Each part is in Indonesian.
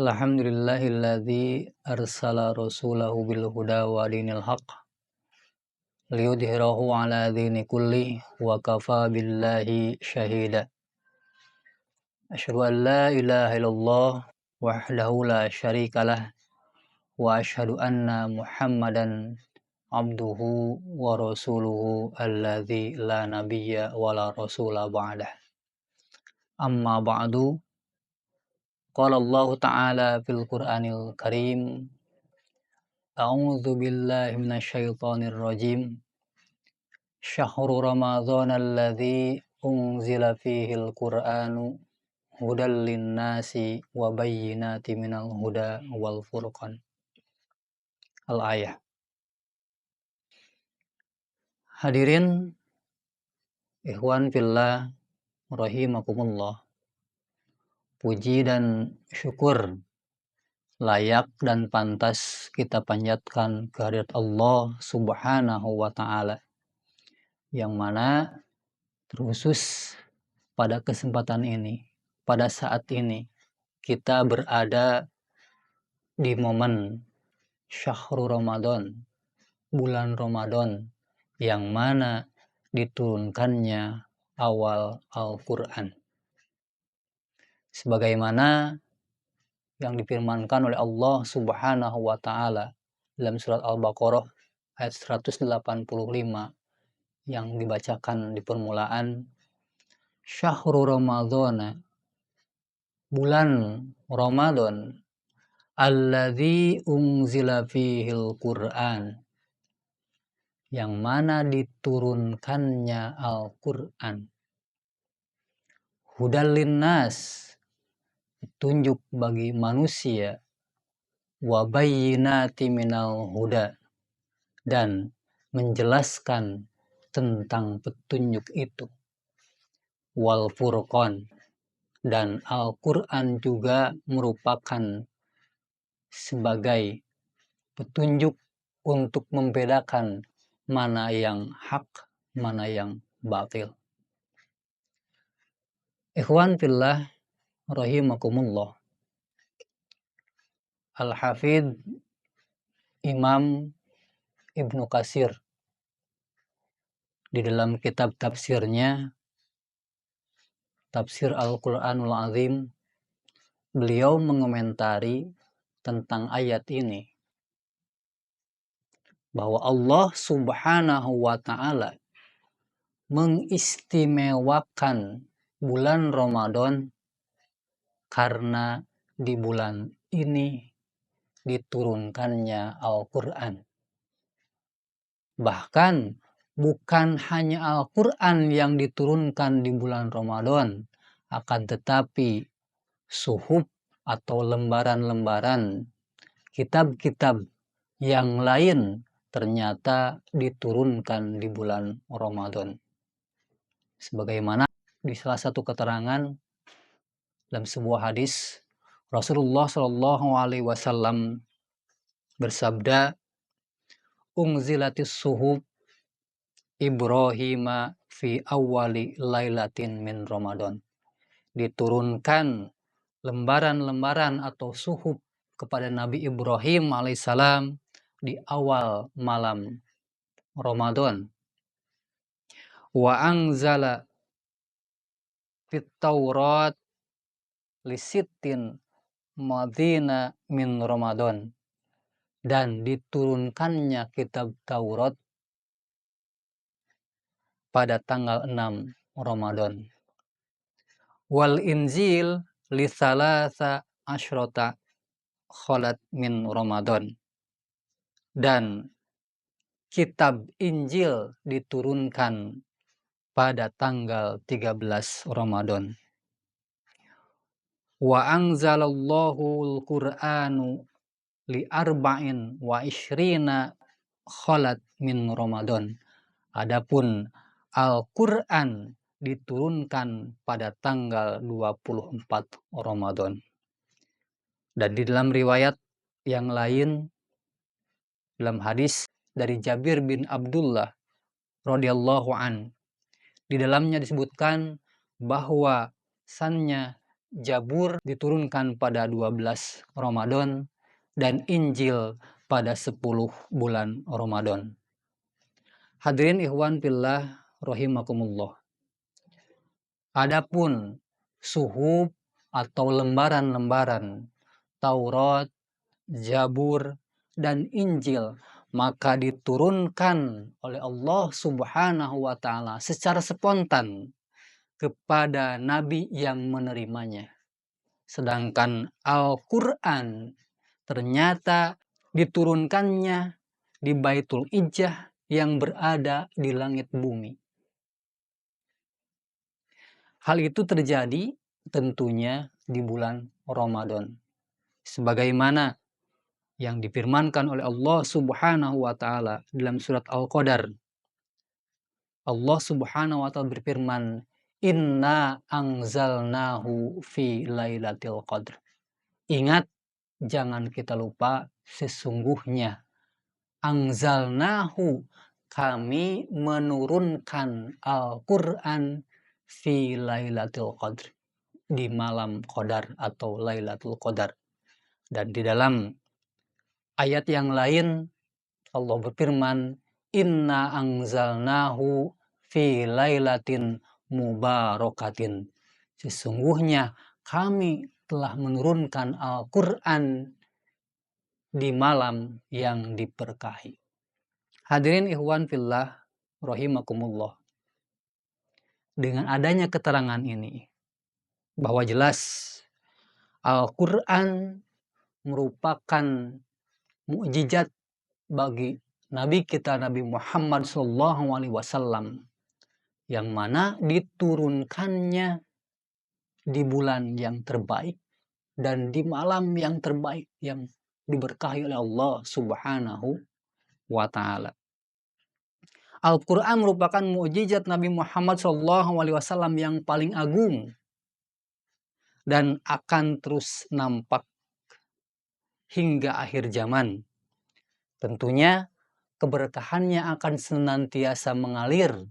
Alhamdulillahilladzi arsala rasulahu bil huda wa dinil haqq liyudhhirahu ala dini kulli wa kafa billahi syahida. Asyhadu an la ilaha illallah wahdahu la syarikalah wa asyhadu anna Muhammadan abduhu wa rasuluhu alladzi la nabiyya wa la rasula ba'dah. Amma ba'du. Qala Allah ta'ala fil Qur'anil Karim. A'udzu billahi minasyaitonir rajim. Syahrul Ramadhanal ladzi unzila fihil Qur'anu hudal linnasi wa bayyinatin minal huda wal furqan. Al-ayah. Hadirin ikhwan fillah rahimakumullah. Puji dan syukur layak dan pantas kita panjatkan kehadirat Allah Subhanahu wa Ta'ala, yang mana terkhusus pada kesempatan ini, pada saat ini kita berada di momen Syahrul Ramadan, bulan Ramadan, yang mana diturunkannya awal Al-Quran, sebagaimana yang difirmankan oleh Allah Subhanahu wa Ta'ala dalam surat Al-Baqarah ayat 185 yang dibacakan di permulaan, Syahrul Ramadhana, bulan Ramadan, alladzi unzila fihil Qur'an, yang mana diturunkannya Al-Qur'an, hudal linnas, petunjuk bagi manusia, wa bayyinati minal huda, dan menjelaskan tentang petunjuk itu, wal furqan, dan Al-Quran juga merupakan sebagai petunjuk untuk membedakan mana yang hak, mana yang batil. Ikhwan fillah rahimakumullah. Al-Hafidh Imam Ibnu Katsir di dalam kitab tafsirnya Tafsir Al-Quranul Azim, beliau mengomentari tentang ayat ini bahwa Allah Subhanahu wa Ta'ala mengistimewakan bulan Ramadan karena di bulan ini diturunkannya Al-Quran. Bahkan bukan hanya Al-Quran yang diturunkan di bulan Ramadan, akan tetapi suhuf atau lembaran-lembaran kitab-kitab yang lain ternyata diturunkan di bulan Ramadan. Sebagaimana di salah satu keterangan dalam sebuah hadis, Rasulullah Shallallahu Alaihi Wasallam bersabda, "Unzilatis suhuf Ibrahima fi awali lailatin min Ramadan." Diturunkan lembaran-lembaran atau suhuf kepada Nabi Ibrahim alaihissalam di awal malam Ramadan. Wa anzala fit Taurat lisittin madina min Ramadan, dan diturunkannya kitab Taurat pada tanggal 6 Ramadan. Wal Injil li thalatha asyrota khalat min Ramadan, dan kitab Injil diturunkan pada tanggal 13 Ramadan. Wa anzalallahu al-Qur'anu li arba'in wa ishrina khalat min Ramadan. Adapun Al-Quran diturunkan pada tanggal 24 Ramadan. Dan di dalam riwayat yang lain, dalam hadis dari Jabir bin Abdullah radhiyallahu an, di dalamnya disebutkan bahwa sannya Zabur diturunkan pada 12 Ramadan dan Injil pada 10 bulan Ramadan. Hadirin ikhwan fillah rahimakumullah. Adapun suhuf atau lembaran-lembaran Taurat, Zabur, dan Injil maka diturunkan oleh Allah Subhanahu wa Ta'ala secara spontan kepada nabi yang menerimanya. Sedangkan Al-Quran ternyata diturunkannya di Baitul Izzah yang berada di langit bumi. Hal itu terjadi tentunya di bulan Ramadan. Sebagaimana yang difirmankan oleh Allah Subhanahu wa Ta'ala dalam surat Al-Qadar. Allah Subhanahu wa Ta'ala berfirman, "Inna anzalnahu fi lailatul qadr." Ingat, jangan kita lupa, sesungguhnya anzalnahu, kami menurunkan Al-Quran fi lailatul qadr, di malam qadar atau lailatul qadar. Dan di dalam ayat yang lain Allah berfirman, "Inna anzalnahu fi lailatin mubarakatin." Sesungguhnya kami telah menurunkan Al-Quran di malam yang diberkahi. Hadirin ikhwan fillah rahimakumullah. Dengan adanya keterangan ini, bahwa jelas Al-Quran merupakan mukjizat bagi Nabi kita Nabi Muhammad SAW, yang mana diturunkannya di bulan yang terbaik dan di malam yang terbaik yang diberkahi oleh Allah Subhanahu wa Ta'ala. Al-Quran merupakan mukjizat Nabi Muhammad SAW yang paling agung dan akan terus nampak hingga akhir zaman. Tentunya keberkahannya akan senantiasa mengalir,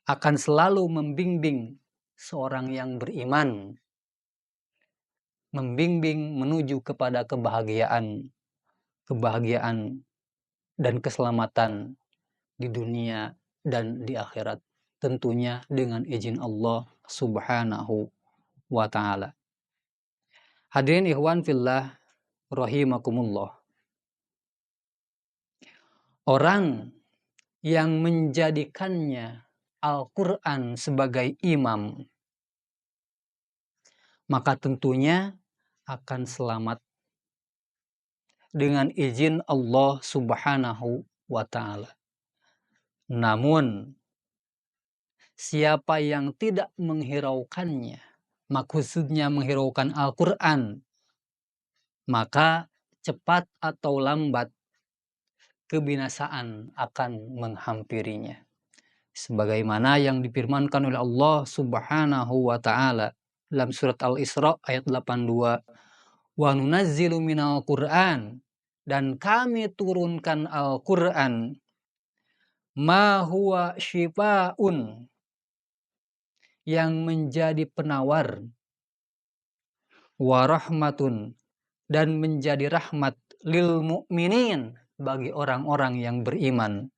akan selalu membimbing seorang yang beriman, membimbing menuju kepada kebahagiaan dan keselamatan di dunia dan di akhirat, tentunya dengan izin Allah Subhanahu wa Ta'ala. Hadirin ikhwan fillah rahimakumullah. Orang yang menjadikannya Al-Quran sebagai imam, maka tentunya akan selamat dengan izin Allah Subhanahu wa Ta'ala. Namun siapa yang tidak menghiraukannya, maksudnya menghiraukan Al-Quran, maka cepat atau lambat kebinasaan akan menghampirinya. Sebagaimana yang difirmankan oleh Allah Subhanahu wa Ta'ala dalam surat Al-Isra ayat 82, "Wa nunazzilu minal Qur'an," dan kami turunkan Al-Quran, "ma huwa syifaun," yang menjadi penawar, "wa rahmatun," dan menjadi rahmat, "lil mu'minin," bagi orang-orang yang beriman,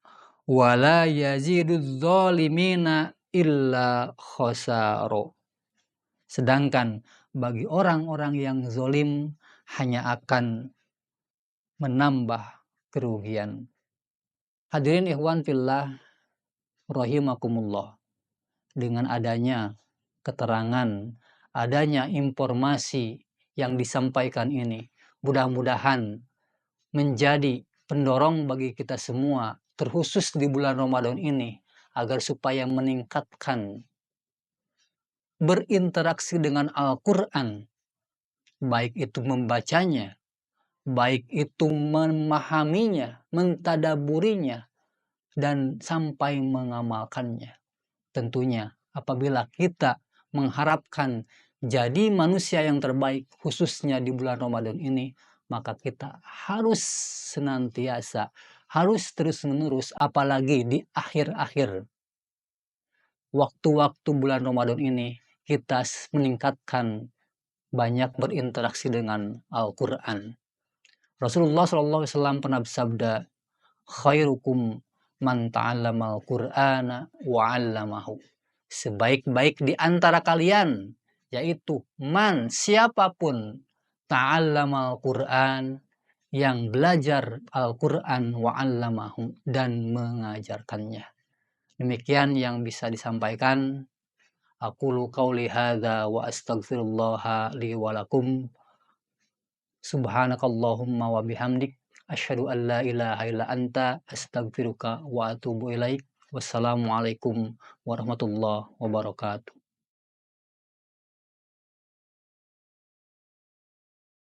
"wala yaziduz zalimina illa khosaro." Sedangkan bagi orang-orang yang zolim hanya akan menambah kerugian. Hadirin ikhwan fillah rahimakumullah. Dengan adanya keterangan, adanya informasi yang disampaikan ini, mudah-mudahan menjadi pendorong bagi kita semua, terkhusus di bulan Ramadan ini, agar supaya meningkatkan berinteraksi dengan Al-Quran, baik itu membacanya, baik itu memahaminya, mentadaburinya, dan sampai mengamalkannya. Tentunya apabila kita mengharapkan jadi manusia yang terbaik, khususnya di bulan Ramadan ini, maka kita harus senantiasa, harus terus-menerus, apalagi di akhir-akhir waktu-waktu bulan Ramadan ini, kita meningkatkan banyak berinteraksi dengan Al-Quran. Rasulullah SAW pernah bersabda, khairukum man ta'allamal Qur'ana wa 'allamahu. Sebaik-baik di antara kalian, yaitu man, siapapun, ta'allamal Qur'an, yang belajar Al-Quran wa 'allamahu, dan mengajarkannya. Demikian yang bisa disampaikan. Aqulu qauli hadza wa astaghfirullaha li wa lakum. Subhanakallahumma wa bihamdik asyhadu an la ilaha illa anta astaghfiruka wa atubu ilaik. Wassalamualaikum warahmatullahi wabarakatuh.